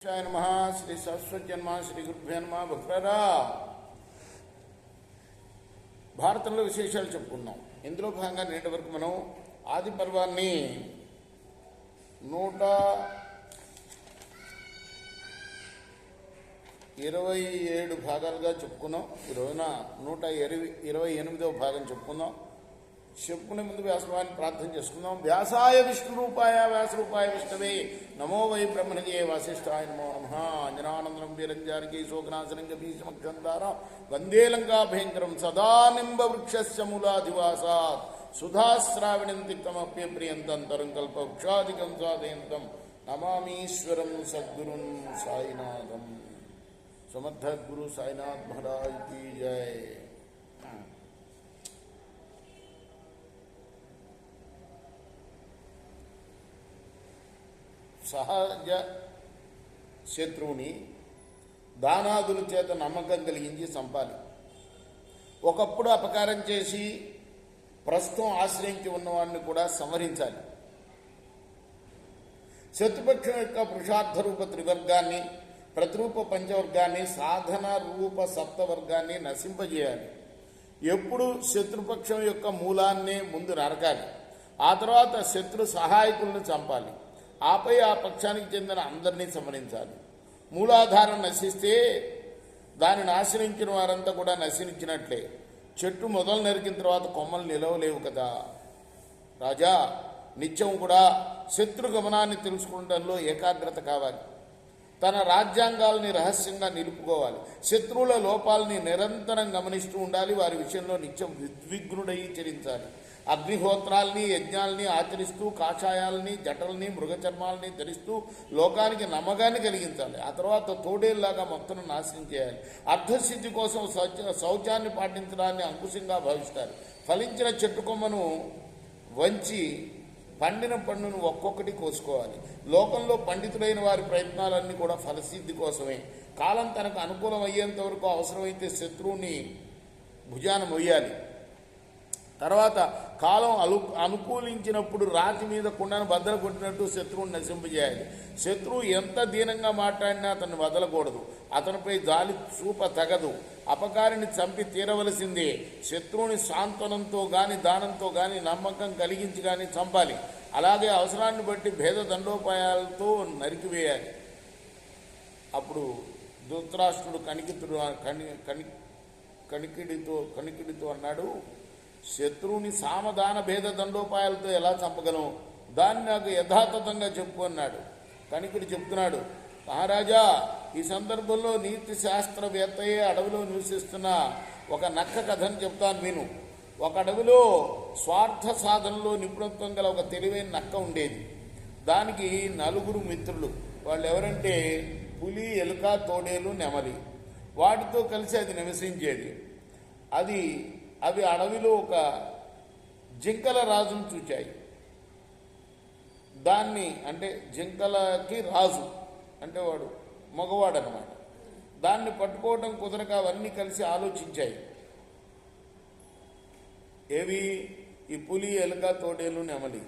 నమః శ్రీ సరస్వతి జన్మ శ్రీ గురుభ్యో నమః. భక్తులారా, భారతంలో విశేషాలు చెప్పుకున్నాం. ఇందులో భాగంగా నేటి వరకు మనం ఆది పర్వాన్ని 127 భాగాలుగా చెప్పుకున్నాం. ఈ రోజున 128వ భాగం చెప్పుకుందాం. చెప్పుకునే ముందు వ్యాసభావాన్ని ప్రార్థన చేసుకుందాం. వ్యాసాయ విష్ణురూపాయ వ్యాసరూపాయ విష్ణవే నమో వై బ్రహ్మణజే వాసిష్ఠాయ నమో నమః. అంజనానందనం వీరంజానకీ శోకనాశనం గభీషమక్షంధారా వందే లంకా భయంకరం సదా నింబ వృక్షస్య మూలాధివాసాత్ సుధాశ్రావిణం తిక్తమప్యప్రియంతం కల్పవృక్షాదికం సాధయంతం నమామీశ్వరం సద్గురుం సాయినాథం. సమర్థ గురు సాయినాథ్ మహారాజ్ की जय. సహజ శత్రువుని దానాదుల చేత నమ్మకం కలిగించి చంపాలి. ఒకప్పుడు అపకారం చేసి ప్రస్తుతం ఆశ్రయించి ఉన్నవాడిని కూడా సంహరించాలి. శత్రుపక్షం యొక్క పురుషార్థ రూప త్రివర్గాన్ని, ప్రతిరూప పంచవర్గాన్ని, సాధన రూప సప్తవర్గాన్ని నశింపజేయాలి. ఎప్పుడు శత్రుపక్షం యొక్క మూలాన్ని ముందు నరకాలి. ఆ తర్వాత శత్రు సహాయకులను చంపాలి. ఆపై ఆ పక్షానికి చెందిన అందరినీ సంహరించాలి. మూలాధారం నశిస్తే దానిని ఆశ్రయించిన వారంతా కూడా నశించినట్లే. చెట్టు మొదలు నరికిన తర్వాత కొమ్మలు నిలవలేవు కదా రాజా. నిత్యం కూడా శత్రు గమనాన్ని తెలుసుకోవడంలో ఏకాగ్రత కావాలి. తన రాజ్యాంగాల్ని రహస్యంగా నిలుపుకోవాలి. శత్రువుల లోపాలని నిరంతరం గమనిస్తూ ఉండాలి. వారి విషయంలో నిత్యం విద్విగ్నుడై చరించాలి. అగ్నిహోత్రాల్ని యజ్ఞాలని ఆచరిస్తూ కాషాయాలని జటల్ని మృగచర్మాలని ధరిస్తూ లోకానికి నమ్మకాన్ని కలిగించాలి. ఆ తర్వాత తోడేల్లాగా మొత్తం నాశనం చేయాలి. అర్ధస్థితి కోసం శౌచాన్ని పాటించడాన్ని అంకుశంగా భావిస్తారు. ఫలించిన చెట్టు కొమ్మను వంచి పండిన పండును ఒక్కొక్కటి కోసుకోవాలి. లోకంలో పండితులైన వారి ప్రయత్నాలన్నీ కూడా ఫలసిద్ధి కోసమే. కాలం తనకు అనుకూలం అయ్యేంత వరకు అవసరమైతే శత్రువుని భుజాన మొయ్యాలి. తర్వాత కాలం అనుకూలించినప్పుడు రాతి మీద కుండను బద్దలు కొట్టినట్టు శత్రువుని నశింపజేయాలి. శత్రువు ఎంత దీనంగా మాట్లాడినా అతన్ని వదలకూడదు. అతనిపై జాలి చూప తగదు. అపకారిని చంపి తీరవలసిందే. శత్రువుని సాంత్వనంతో గాని దానంతో గాని నమ్మకం కలిగించి గాని చంపాలి. అలాగే అవసరాన్ని బట్టి భేద దండోపాయాలతో నరికివేయాలి. అప్పుడు ధృతరాష్ట్రుడు కణికిడితో అన్నాడు, శత్రువుని సామధాన భేద దండోపాయాలతో ఎలా చంపగలం? దాన్ని నాకు యథాతథంగా చెప్పు అన్నాడు. కణికుడు చెప్తున్నాడు, మహారాజా, ఈ సందర్భంలో నీతి శాస్త్రవేత్తయే అడవిలో నివసిస్తున్న ఒక నక్క కథను చెప్తాను విను. ఒక అడవిలో స్వార్థ సాధనలో నిపుణత్వం గల ఒక తెలివైన నక్క ఉండేది. దానికి 4 మిత్రులు. వాళ్ళు ఎవరంటే పులి, ఎలుక, తోడేలు, నెమలి. వాటితో కలిసి అది నివసించేది. అవి అడవిలో ఒక జింకల రాజును చూచాయి. దాన్ని అంటే జింకలకి రాజు అంటే వాడు మగవాడు అన్నమాట. దాన్ని పట్టుకోవడం కుదరక అవన్నీ కలిసి ఆలోచించాయి. ఏవి? ఈ పులి, ఎలుక, తోడేలు, నెమలి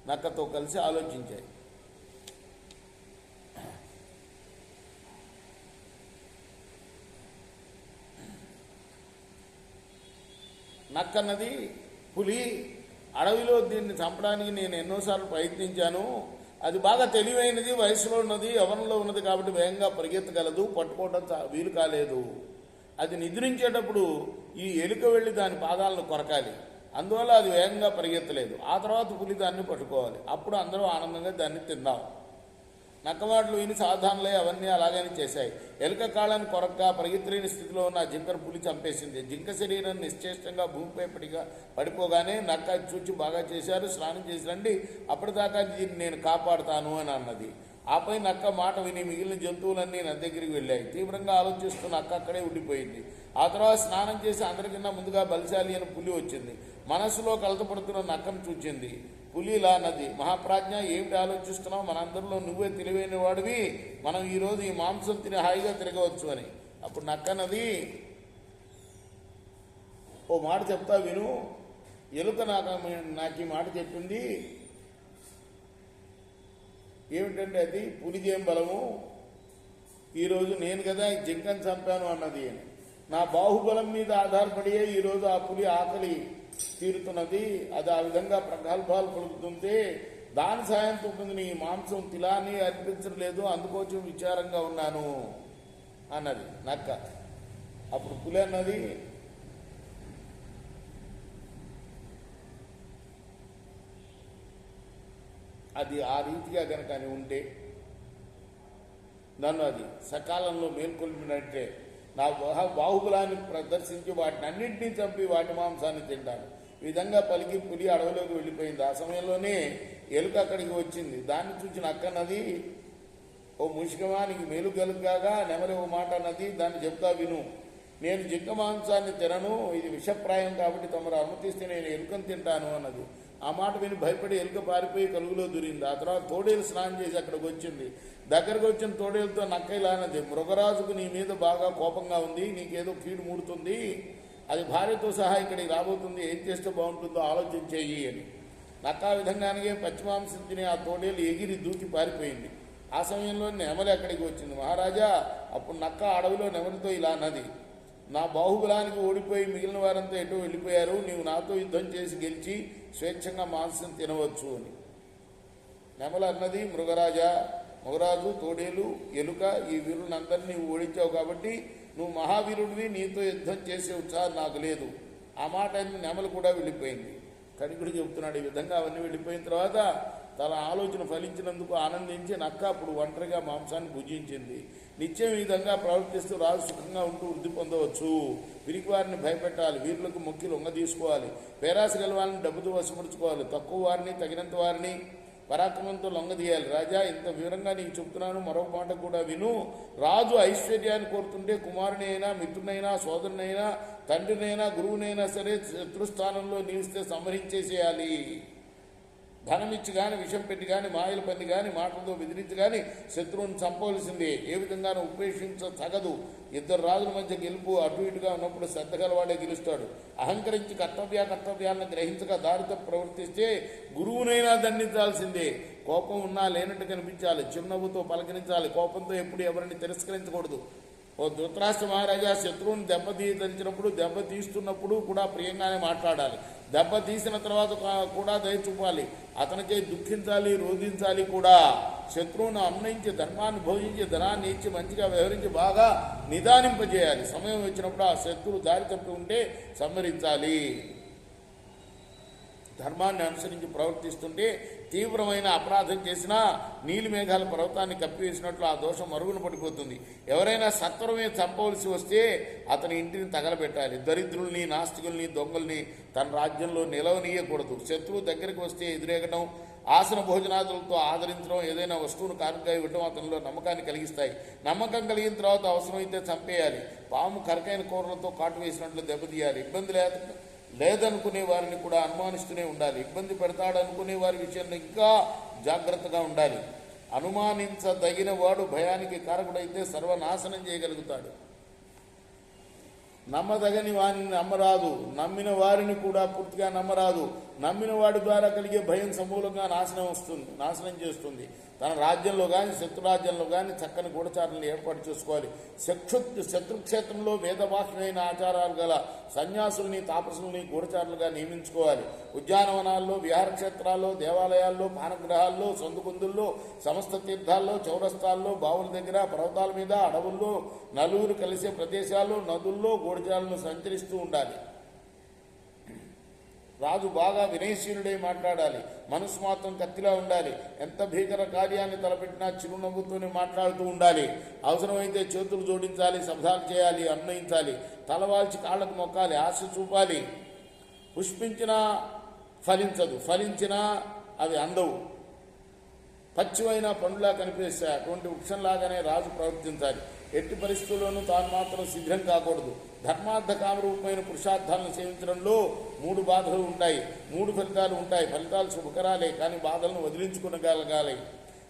నక్కతో కలిసి ఆలోచించాయి. నక్కన్నది, పులి, అడవిలో దీన్ని చంపడానికి నేను ఎన్నోసార్లు ప్రయత్నించాను. అది బాగా తెలివైనది, వయసులో ఉన్నది, యవ్వనంలో ఉన్నది కాబట్టి వేగంగా పరిగెత్తగలదు. పట్టుకోవడం వీలు కాలేదు. అది నిద్రించేటప్పుడు ఈ ఎలుక వెళ్ళి దాని పాదాలను కొరకాలి. అందువల్ల అది వేగంగా పరిగెత్తలేదు. ఆ తర్వాత పులి దాన్ని పట్టుకోవాలి. అప్పుడు అందరూ ఆనందంగా దాన్ని తిందాం. నక్కవాట్లు విని సాధారణలే అవన్నీ అలాగని చేశాయి. ఎలుక కాళ్ళని కొరక్క పరిగెత్తలేని స్థితిలో ఉన్న జింకను పులి చంపేసింది. జింక శరీరం నిశ్చేష్టంగా భూమిపై పడిపోగానే నక్క చూచి బాగా చేశారు, స్నానం చేసి రండి, అప్పటిదాకా దీన్ని నేను కాపాడుతాను అని అన్నది. ఆపై నక్క మాట విని మిగిలిన జంతువులన్నీ నది దగ్గరికి వెళ్ళాయి. తీవ్రంగా ఆలోచిస్తున్న నక్క అక్కడే ఉండిపోయింది. ఆ తర్వాత స్నానం చేసి అందరికన్నా ముందుగా బలిశాలి అని పులి వచ్చింది. మనసులో కలతపడుతున్న నక్కను చూచింది. పులి ఇలా అన్నది, మహాప్రాజ్ఞ, ఏమిటి ఆలోచిస్తున్నావు? మనందరిలో నువ్వే తెలివైన వాడివి. మనం ఈరోజు ఈ మాంసం తిని హాయిగా తిరగవచ్చు అని. అప్పుడు నక్కన్నది, ఓ మాట చెప్తా విను. ఎలుక నాకు ఈ మాట చెప్పింది. ఏమిటంటే అది పులిదేం బలము, ఈరోజు నేను కదా ఈ జింకను చంపాను అన్నది అని. నా బాహుబలం మీద ఆధారపడియే ఈరోజు ఆ పులి ఆకలి తీరుతున్నది. అది ఆ విధంగా ప్రగల్భాలు పలుకుతుంటే దాని సాయంతో ఉంటుంది. నీ మాంసం తిలాని అనిపించలేదు, అందుకోసం విచారంగా ఉన్నాను అన్నది నక్క. అప్పుడు పులి అన్నది, అది ఆ రీతిగా కనుక అని ఉంటే నన్ను అది సకాలంలో మేల్కొల్పినట్టే నా బాహుబలాన్ని ప్రదర్శించి వాటిని అన్నింటినీ చంపి వాటి మాంసాన్ని తింటాను. ఈ విధంగా పలికి పులి అడవిలోకి వెళ్ళిపోయింది. ఆ సమయంలోనే ఎలుక అక్కడికి వచ్చింది. దాన్ని చూసి నక్కన్నది, ఓ ముషికమా, నీకు మేలు కలుగాగా నెమలి ఓ మాట అన్నది, దాన్ని చెప్తా విను. నేను జింక మాంసాన్ని తినను, ఇది విషప్రాయం కాబట్టి తమరు అనుమతిస్తే నేను ఎలుకను తింటాను అన్నది. ఆ మాట విని భయపడి ఎలుక పారిపోయి కలుగులో దూరింది. ఆ తర్వాత తోడేలు స్నానం చేసి అక్కడికి వచ్చింది. దగ్గరకు వచ్చిన తోడేలతో నక్క ఇలా అన్నది, మృగరాజుకు నీ మీద బాగా కోపంగా ఉంది, నీకేదో కీడు మూడుతుంది, అది భార్యతో సహా ఇక్కడికి రాబోతుంది, ఏం చేస్తే బాగుంటుందో ఆలోచించేయి అని. నక్క ఆ విధంగానే పచ్చిమాంసం తిని ఆ తోడేలు ఎగిరి దూకి పారిపోయింది. ఆ సమయంలో నెమలి అక్కడికి వచ్చింది. మహారాజా, అప్పుడు నక్క అడవిలో నెమలితో ఇలా అన్నది, నా బాహుబలానికి ఓడిపోయి మిగిలిన వారంతా ఎటో వెళ్ళిపోయారు, నీవు నాతో యుద్ధం చేసి గెలిచి స్వేచ్ఛంగా మాంసం తినవచ్చు అని. నెమలి అన్నది, మృగరాజు, తోడేలు, ఎలుక, ఈ వీరులందరినీ ఓడించావు కాబట్టి నువ్వు మహావీరుడివి, నీతో యుద్ధం చేసే ఉత్సాహం నాకు లేదు. ఆ మాట నెమలి కూడా వెళ్ళిపోయింది. కణికుడు చెబుతున్నాడు. ఈ విధంగా అవన్నీ వెళ్ళిపోయిన తర్వాత తన ఆలోచన ఫలించినందుకు ఆనందించి నక్క అప్పుడు ఒంటరిగా మాంసాన్ని భుజించింది. నిత్యం ఈ విధంగా ప్రవర్తిస్తూ రాజు సుఖంగా ఉంటూ వృద్ధి పొందవచ్చు. పిరికి వారిని భయపెట్టాలి, వీరులకు మొక్కి లొంగ తీసుకోవాలి, పేరాస గెలవాలని డబ్బుతో వశపరుచుకోవాలి, తక్కువ వారిని తగినంత వారిని పరాక్రమంతో లొంగదీయాలి. రాజా, ఇంత వివరంగా నీకు చెప్తున్నాను, మరొక మాట కూడా విను. రాజు ఐశ్వర్యాన్ని కోరుతుంటే కుమారుని అయినా, మిత్రునైనా, సోదరునైనా, తండ్రినైనా, గురువునైనా సరే శత్రుస్థానంలో నిలిస్తే సంహరించేసేయాలి. ధనమిచ్చి కానీ, విషం పెట్టి కానీ, మాయలు పని కానీ, మాటలతో బెదిరించి కానీ శత్రువుని చంపవలసిందే. ఏ విధంగానూ ఉపేక్షించతగదు. ఇద్దరు రాజుల మధ్య గెలుపు అటు ఇటుగా ఉన్నప్పుడు శ్రద్ధ గలవాడే గెలుస్తాడు. అహంకరించి కర్తవ్యాలను గ్రహించక దారితో ప్రవర్తిస్తే గురువునైనా దండించాల్సిందే. కోపం ఉన్నా లేనట్టు కనిపించాలి, చిరునవ్వుతో పలకరించాలి, కోపంతో ఎప్పుడు ఎవరిని తిరస్కరించకూడదు. ఓ ధృతరాష్ట్ర మహారాజా, శత్రువుని దెబ్బతీయించినప్పుడు, దెబ్బతీస్తున్నప్పుడు కూడా ప్రియంగానే మాట్లాడాలి. దెబ్బ తీసిన తర్వాత కూడా దయ చూపాలి. అతనికే దుఃఖించాలి, రోధించాలి కూడా. శత్రువును అన్వయించి, ధర్మాన్ని భోజించి, ధనాన్ని ఇచ్చి, మంచిగా వ్యవహరించి బాగా నిదానింపజేయాలి. సమయం వచ్చినప్పుడు ఆ శత్రువు దారి తప్పి ఉంటే సంహరించాలి. ధర్మాన్ని అనుసరించి ప్రవర్తిస్తుంటే తీవ్రమైన అపరాధం చేసినా నీలి మేఘాల పర్వతాన్ని కప్పివేసినట్లు ఆ దోషం మరుగున పడిపోతుంది. ఎవరైనా సత్వరమే చంపవలసి వస్తే అతని ఇంటిని తగలబెట్టాలి. దరిద్రుల్ని, నాస్తికుల్ని, దొంగల్ని తన రాజ్యంలో నిలవనీయకూడదు. శత్రువు దగ్గరికి వస్తే ఎదురేగడం, ఆసన భోజనాదులతో ఆదరించడం, ఏదైనా వస్తువును కానుకగా ఇవ్వడం అతనిలో నమ్మకాన్ని కలిగిస్తాయి. నమ్మకం కలిగిన తర్వాత అవసరమైతే చంపేయాలి. పాము కరకైన కూరలతో కాటు వేసినట్లు దెబ్బతీయాలి. ఇబ్బంది లేదనుకునే వారిని కూడా అనుమానిస్తూనే ఉండాలి. ఇబ్బంది పెడతాడనుకునే వారి విషయంలో ఇంకా జాగ్రత్తగా ఉండాలి. అనుమానించదగిన వాడు భయానికి కారకుడైతే సర్వనాశనం చేయగలుగుతాడు. నమ్మదగని వారిని నమ్మరాదు, నమ్మిన వారిని కూడా పూర్తిగా నమ్మరాదు. నమ్మిన వాడి ద్వారా కలిగే భయం సమూలంగా నాశనం చేస్తుంది. తన రాజ్యంలో కానీ, శత్రురాజ్యంలో కానీ చక్కని గూఢచారులను ఏర్పాటు చేసుకోవాలి. శత్రుక్షేత్రంలో వేదవాక్యమైన ఆచారాలు గల సన్యాసుల్ని, తాపసుల్ని గూఢచారులుగా నియమించుకోవాలి. ఉద్యానవనాల్లో, విహారక్షేత్రాల్లో, దేవాలయాల్లో, పానగ్రహాల్లో, సందుకుందుల్లో, సమస్త తీర్థాల్లో, చౌరస్తాల్లో, బావుల దగ్గర, పర్వతాల మీద, అడవుల్లో, నలుగురు కలిసే ప్రదేశాల్లో, నదుల్లో గూఢచారులను సంచరిస్తూ ఉండాలి. రాజు బాగా వినయశీలుడై మాట్లాడాలి. మనసు మాత్రం కత్తిలా ఉండాలి. ఎంత భీకర కార్యాన్ని తలపెట్టినా చిరునవ్వుతోనే మాట్లాడుతూ ఉండాలి. అవసరమైతే చేతులు జోడించాలి, శబ్దాలు చేయాలి, అన్వయించాలి, తలవాల్చి కాళ్లకు మొక్కాలి, ఆశ చూపాలి. పుష్పించినా ఫలించదు, ఫలించినా అవి అందవు, పచ్చివైన పండులా కనిపిస్తాయి. అటువంటి వృక్షంలాగానే రాజు ప్రవర్తించాలి. ఎట్టి పరిస్థితుల్లోనూ తాను మాత్రం శీఘ్రం కాకూడదు. ధర్మార్థ కామరూపమైన పురుషార్థాలను సేవించడంలో 3 బాధలు ఉంటాయి, 3 ఫలితాలు ఉంటాయి. ఫలితాలు శుభకరాలే, కానీ బాధలను వదిలించుకునగలగాలి.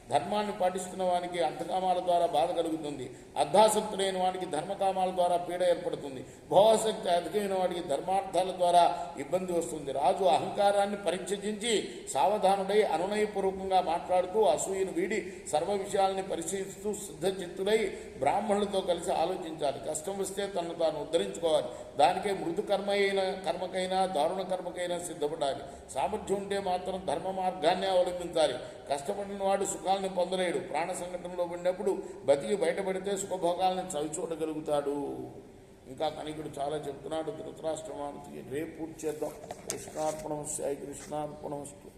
ధర్మాన్ని పాటిస్తున్న వానికి అర్థకామాల ద్వారా బాధ కలుగుతుంది. అర్ధాసక్తుడైన వాడికి ధర్మకామాల ద్వారా పీడ ఏర్పడుతుంది. భోగాసక్తి అధికమైన వాడికి ధర్మార్థాల ద్వారా ఇబ్బంది వస్తుంది. రాజు అహంకారాన్ని పరీక్షించి సావధానుడై అనునయపూర్వకంగా మాట్లాడుతూ అసూయను వీడి సర్వ విషయాలని పరిశీలిస్తూ సిద్ధచిత్తుడై బ్రాహ్మణులతో కలిసి ఆలోచించాలి. కష్టం వస్తే తనను తాను ఉద్ధరించుకోవాలి. దానికే మృదు కర్మకైనా దారుణ కర్మకైనా సిద్ధపడాలి. సామర్థ్యం ఉంటే మాత్రం ధర్మ మార్గాన్ని అవలంబించాలి. కష్టపడిన వాడు సుఖాలను పొందలేడు. ప్రాణ సంకటంలో పడినప్పుడు బతికి బయటపడితే సుఖభోగాలను చవిచూడగలుగుతాడు. ఇంకా కనికుడు చాలా చెప్తున్నాడు ధృతరాష్ట్రమానికి. రేపు పూర్తి చేద్దాం. కృష్ణార్పణమస్తు. కృష్ణార్పణమస్తు.